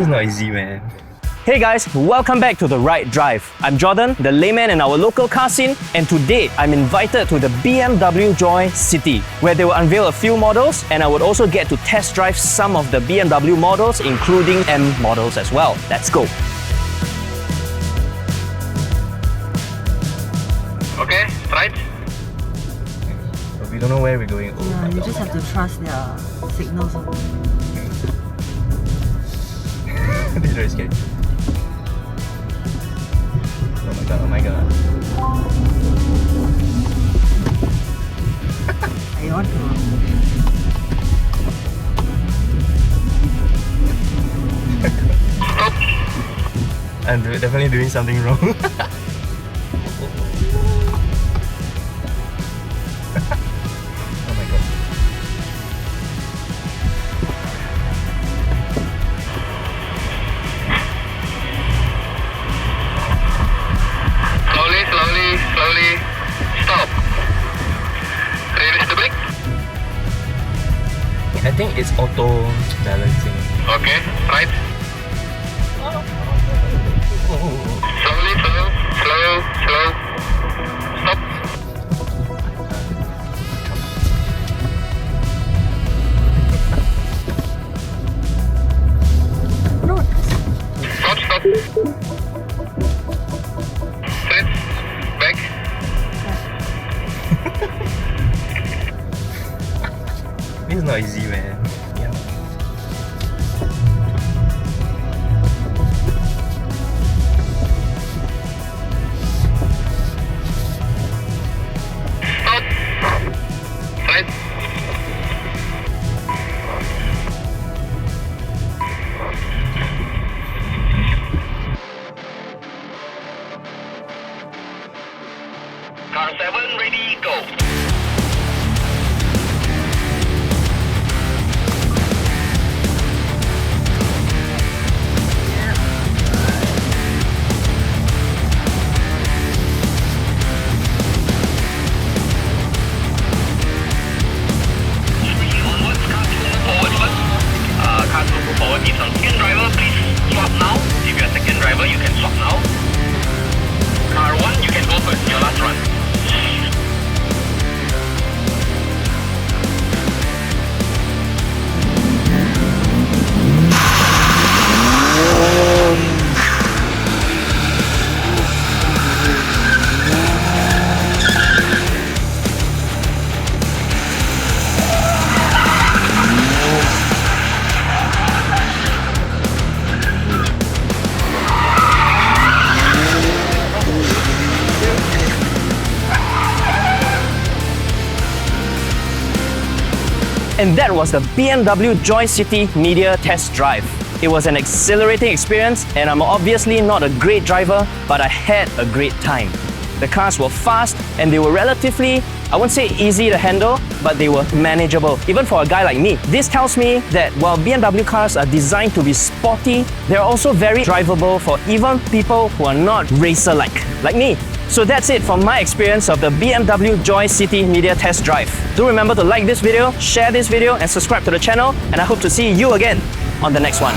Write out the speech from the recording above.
It's not easy, man. Hey guys, welcome back to The Right Drive. I'm Jordan, the layman in our local car scene, and today I'm invited to the BMW Joy City, where they will unveil a few models, and I would also get to test drive some of the BMW models, including M models as well. Let's go. Okay, right. But we don't know where we're going. Oh, Yeah, you just have to trust their signals. This is very scary. Oh my god, oh my god. I want to. I'm definitely doing something wrong. Oh my god. Slowly. Stop. Release the brake. I think it's auto balancing. Okay, right. Slowly, slow. Stop. No. Stop. Straight. Back. This is not easy, man. Yeah. Stop. Right. Car 7 ready, go. If on second driver, please swap now. If you're second driver, you can swap now. Car 1, you can go first, your last run. And that was the BMW Joy City Media Test Drive. It was an exhilarating experience, and I'm obviously not a great driver, but I had a great time. The cars were fast and they were relatively, I won't say easy to handle, but they were manageable, even for a guy like me. This tells me that while BMW cars are designed to be sporty, they're also very drivable for even people who are not racer-like, like me. So that's it from my experience of the BMW Joy City Media Test Drive. Do remember to like this video, share this video, and subscribe to the channel, and I hope to see you again on the next one.